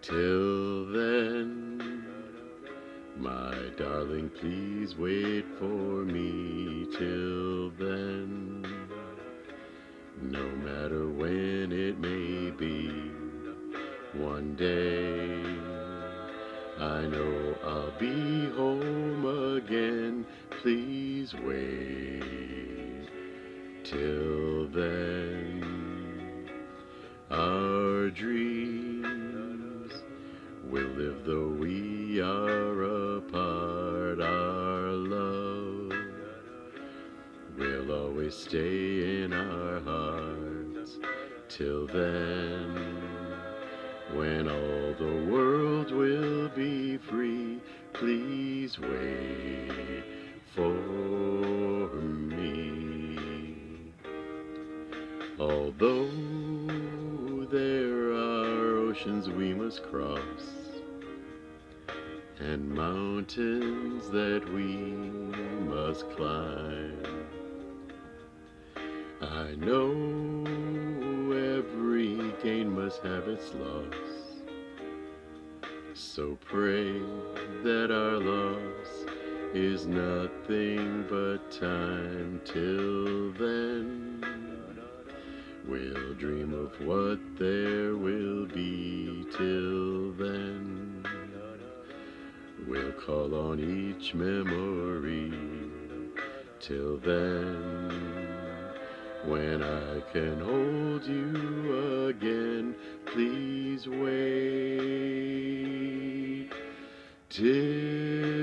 Till then, my darling, please wait for me. Till then, no matter when it may be, one day I know I'll be home again. Please wait till then. Our dreams will live though we are apart. Our love will always stay in our hearts. Till then, when all the world will be free, please wait for me. Although there are oceans we must cross and mountains that we must climb, I know every gain must have its loss. So pray that our loss is nothing but time. Till then, we'll dream of what there will be. Till then, we'll call on each memory. Till then, when I can hold you again, please wait till